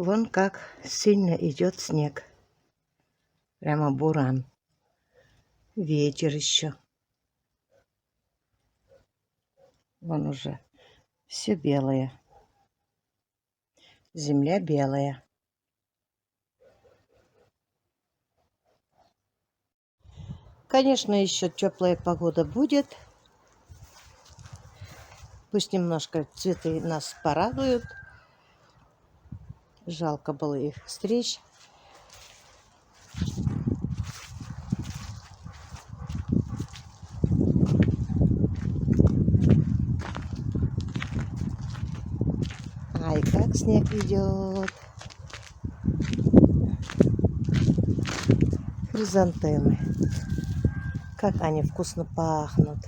Вон как сильно идет снег. Прямо буран. Ветер еще. Вон уже все белое. Земля белая. Конечно, еще теплая погода будет. Пусть немножко цветы нас порадуют. Жалко было их стричь. Ай, как снег идет. Хризантемы. Как они вкусно пахнут.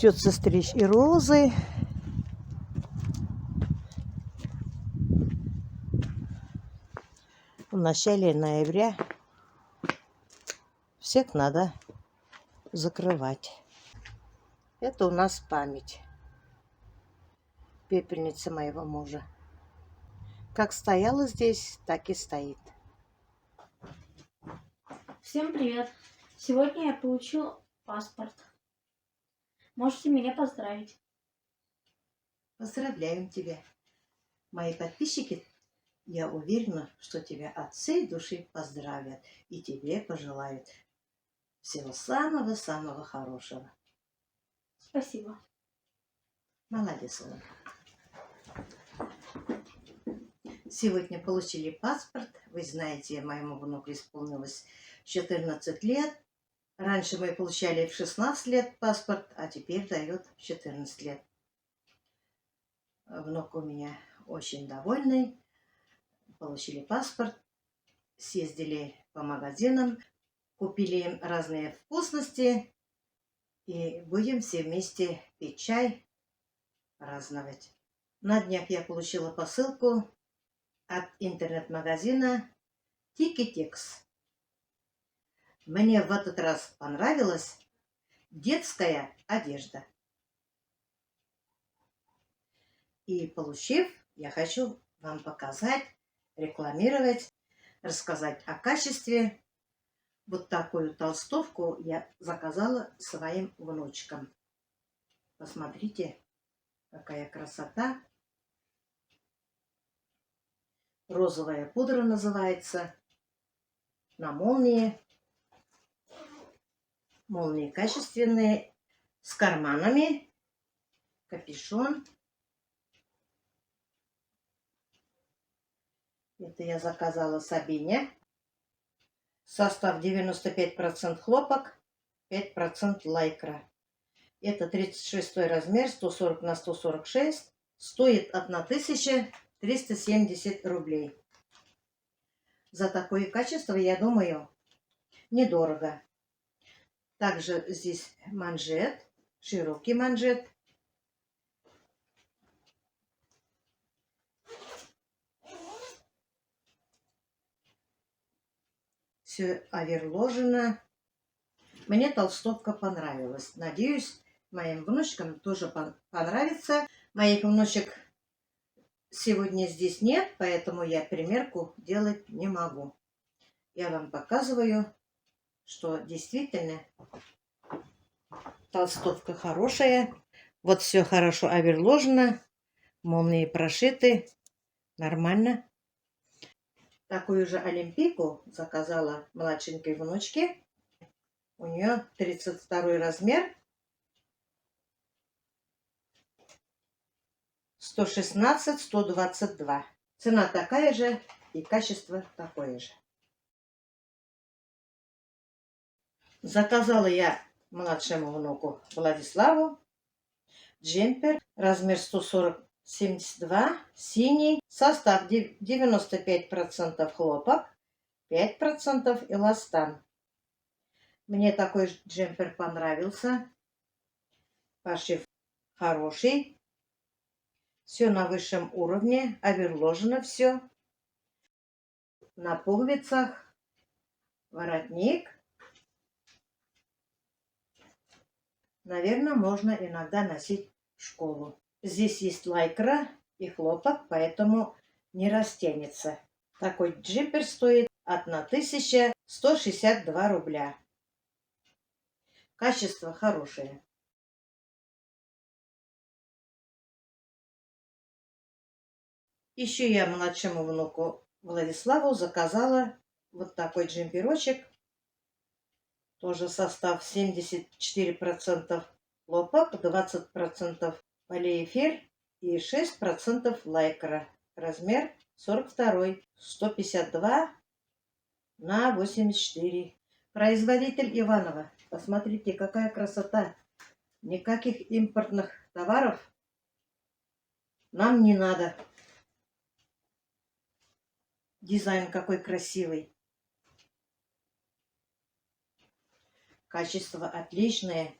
Придется стричь и розы. В начале ноября всех надо закрывать. Это у нас память. Пепельница моего мужа. Как стояла здесь, так и стоит. Всем привет! Сегодня я получил паспорт. Можете меня поздравить. Поздравляем тебя. Мои подписчики, я уверена, что тебя от всей души поздравят и тебе пожелают всего самого-самого хорошего. Спасибо. Молодец, Оля. Сегодня получили паспорт. Вы знаете, моему внуку исполнилось 14 лет. Раньше мы получали в 16 лет паспорт, а теперь дает в 14 лет. Внук у меня очень довольный. Получили паспорт, съездили по магазинам, купили им разные вкусности и будем все вместе пить чай, праздновать. На днях я получила посылку от интернет-магазина Тикетекс. Мне в этот раз понравилась детская одежда. И получив, я хочу вам показать, рекламировать, рассказать о качестве. Вот такую толстовку я заказала своим внучкам. Посмотрите, какая красота. Розовая пудра называется. На молнии. Молнии качественные. С карманами. Капюшон. Это я заказала Сабине. Состав 95% хлопок, 5% лайкра. Это 36 размер, 140 на 146. Стоит 1370 рублей. За такое качество, я думаю, недорого. Также здесь манжет, широкий манжет. Все оверложено. Мне толстовка понравилась. Надеюсь, моим внучкам тоже понравится. Моих внучек сегодня здесь нет, поэтому я примерку делать не могу. Я вам показываю, что действительно толстовка хорошая. Вот все хорошо оверложено. Молнии прошиты. Нормально. Такую же олимпийку заказала младшенькой внучке. У нее 32 размер. 116-122. Цена такая же и качество такое же. Заказала я младшему внуку Владиславу джемпер, размер 140-72, синий, состав 95% хлопок, 5% эластан. Мне такой джемпер понравился. Пошив хороший. Все на высшем уровне, оверложено все. На пуговицах воротник. Наверное, можно иногда носить в школу. Здесь есть лайкра и хлопок, поэтому не растянется. Такой джемпер стоит 1162 рубля. Качество хорошее. Еще я младшему внуку Владиславу заказала вот такой джемперочек. Тоже состав 74% хлопок, 20% полиэфир и 6% лайкра. Размер 42, 152 на 84. Производитель Иваново. Посмотрите, какая красота. Никаких импортных товаров нам не надо. Дизайн какой красивый. Качество отличное.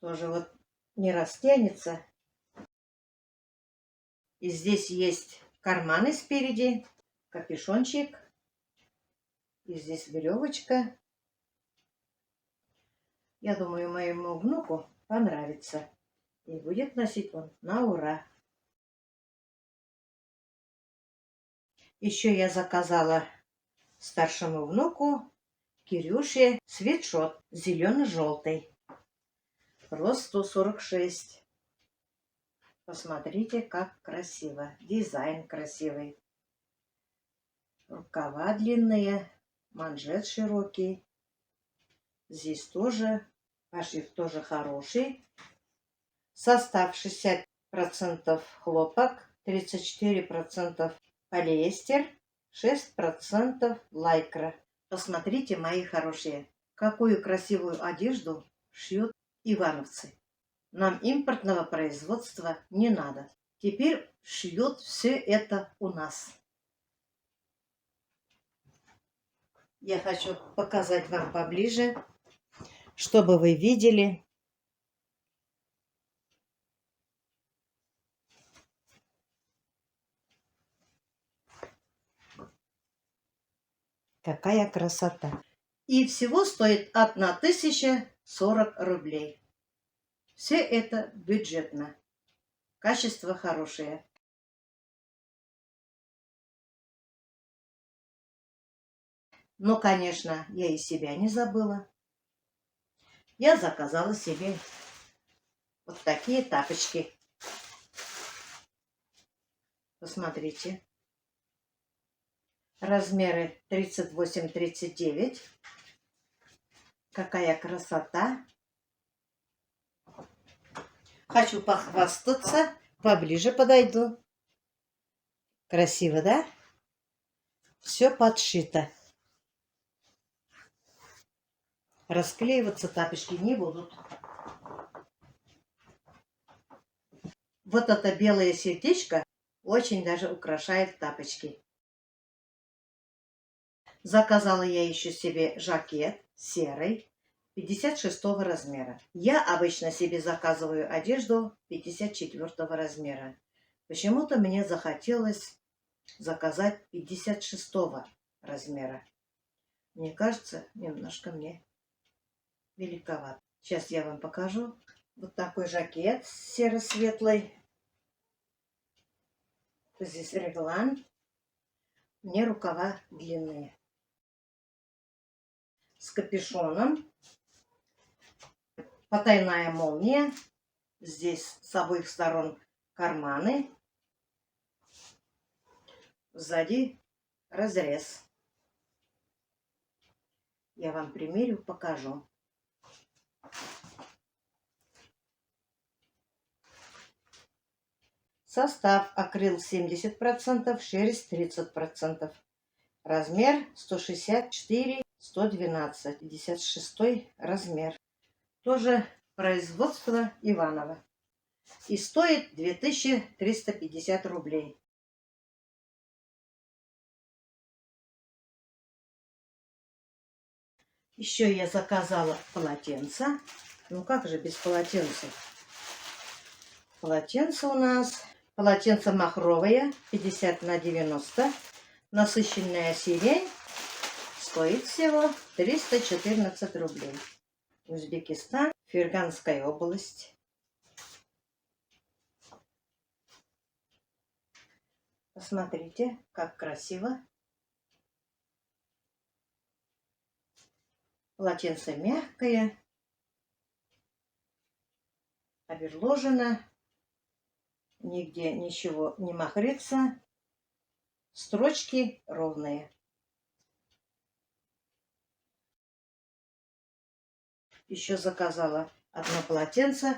Тоже вот не растянется. И здесь есть карманы спереди, капюшончик. И здесь веревочка. Я думаю, моему внуку понравится. И будет носить он на ура. Еще я заказала старшему внуку Кирюше свитшот зелено-желтый. Рост 146. Посмотрите, как красиво. Дизайн красивый. Рукава длинные, манжет широкий. Здесь тоже пошив тоже хороший. Состав 60% хлопок, 34% полиэстер, 6% лайкра. Посмотрите, мои хорошие, какую красивую одежду шьют ивановцы. Нам импортного производства не надо. Теперь шьют все это у нас. Я хочу показать вам поближе, чтобы вы видели. Какая красота. И всего стоит 1040 рублей. Все это бюджетно. Качество хорошее. Но, конечно, я и себя не забыла. Я заказала себе вот такие тапочки. Посмотрите. Размеры 38-39. Какая красота. Хочу похвастаться. Поближе подойду. Красиво, да? Все подшито. Расклеиваться тапочки не будут. Вот это белое сердечко очень даже украшает тапочки. Заказала я еще себе жакет серый 56 размера. Я обычно себе заказываю одежду 54 размера. Почему-то мне захотелось заказать 56 размера. Мне кажется, немножко мне великоват. Сейчас я вам покажу. Вот такой жакет серо-светлый. Здесь реглан. Мне рукава длинные. С капюшоном. Потайная молния. Здесь с обоих сторон карманы. Сзади разрез. Я вам примерю, покажу. Состав: акрил 70%, шерсть 30%. Размер 164, 112, 56 размер. Тоже производство Иваново. И стоит 2350 рублей. Еще я заказала полотенца. Ну как же без полотенца? Полотенце у нас. Полотенце махровое, 50 на 90. Насыщенная сирень. Стоит всего 314 рублей. Узбекистан. Ферганская область. Посмотрите, как красиво. Полотенце мягкое, оверложено, нигде ничего не махрится, строчки ровные. Еще заказала одно полотенце,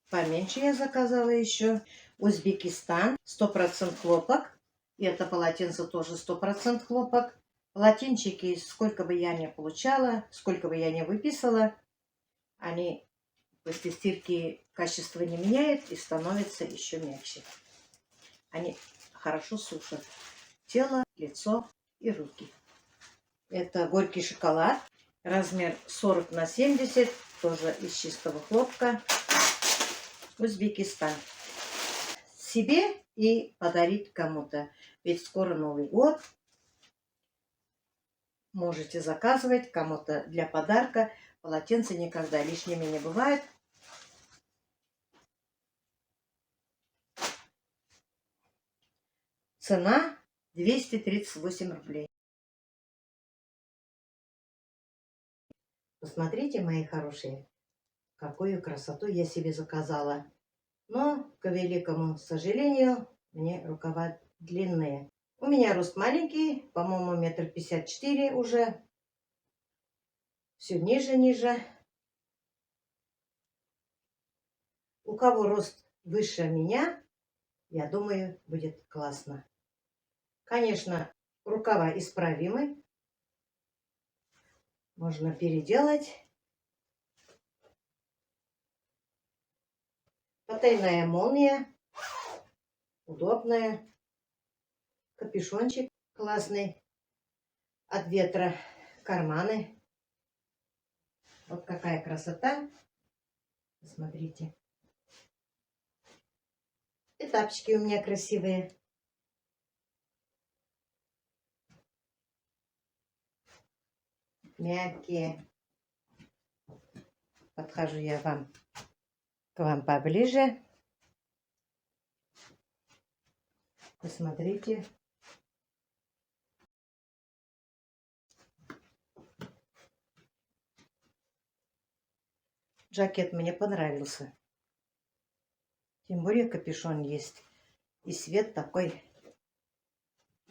поменьше я заказала еще. Узбекистан, 100% хлопок. И это полотенце тоже 100% хлопок. Полотенчики, сколько бы я ни получала, сколько бы я ни выписала, они после стирки качество не меняют и становятся еще мягче. Они хорошо сушат тело, лицо и руки. Это горький шоколад, размер 40 на 70, тоже из чистого хлопка. Узбекистан. Себе и подарить кому-то. Ведь скоро Новый год. Можете заказывать кому-то для подарка. Полотенца никогда лишними не бывает. Цена 238 рублей. Посмотрите, мои хорошие, какую красоту я себе заказала. Но, к великому сожалению, мне рукава длинные. У меня рост маленький, по-моему, 1,54 м уже. Все ниже. У кого рост выше меня, я думаю, будет классно. Конечно, рукава исправимы. Можно переделать. Потайная молния. Удобная. Капюшончик классный. От ветра карманы. Вот какая красота. Посмотрите. И тапочки у меня красивые. Мягкие. Подхожу я к вам поближе. Посмотрите. Жакет мне понравился. Тем более капюшон есть. И цвет такой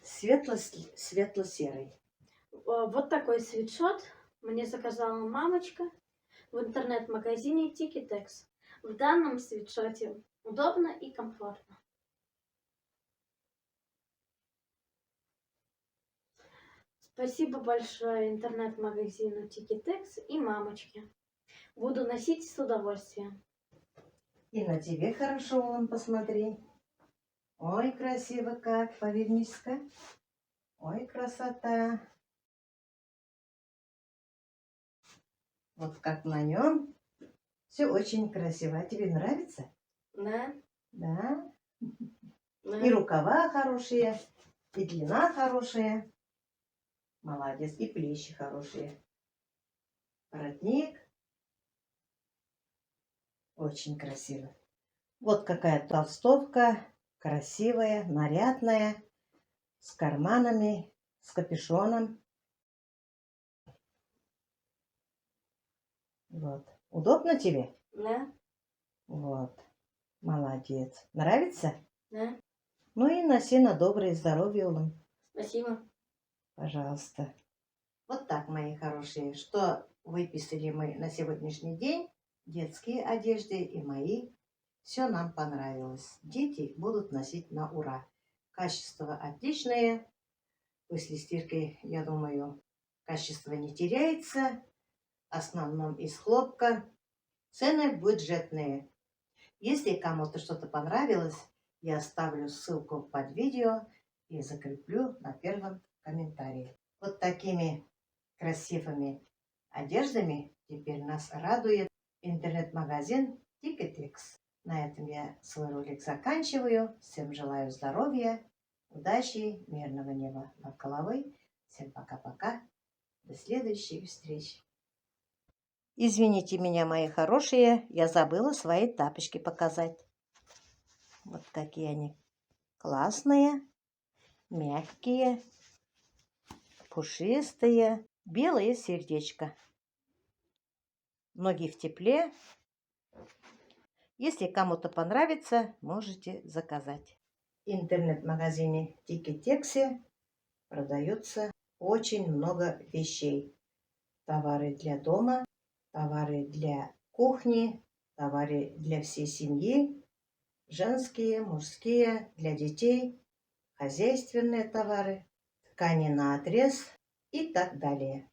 светло-серый. Вот такой свитшот мне заказала мамочка в интернет-магазине Tiki-Tex. В данном свитшоте удобно и комфортно. Спасибо большое интернет-магазину Tiki-Tex и мамочке. Буду носить с удовольствием. И на тебе хорошо, вон, посмотри. Ой, красиво как, повернись-ка. Ой, красота. Вот как на нем. Все очень красиво. А тебе нравится? Да. Да. Да. И рукава хорошие, и длина хорошая. Молодец. И плечи хорошие. Воротник. Очень красиво. Вот какая толстовка. Красивая, нарядная. С карманами, с капюшоном. Вот. Удобно тебе? Да. Вот. Молодец. Нравится? Да. Ну и носи на доброе здоровье, Улан. Спасибо. Пожалуйста. Вот так, мои хорошие, что выписали мы на сегодняшний день. Детские одежды и мои. Все нам понравилось. Дети будут носить на ура. Качество отличное. После стирки, я думаю, качество не теряется. В основном из хлопка. Цены бюджетные. Если кому-то что-то понравилось, я оставлю ссылку под видео и закреплю на первом комментарии. Вот такими красивыми одеждами теперь нас радует интернет-магазин Tiki-Tex. На этом я свой ролик заканчиваю. Всем желаю здоровья, удачи, мирного неба над головой. Всем пока-пока. До следующих встреч. Извините меня, мои хорошие, я забыла свои тапочки показать. Вот какие они классные, мягкие, пушистые, белое сердечко. Ноги в тепле. Если кому-то понравится, можете заказать. В интернет-магазине Тикетексе продается очень много вещей. Товары для дома, товары для кухни, товары для всей семьи, женские, мужские, для детей, хозяйственные товары, ткани на отрез и так далее.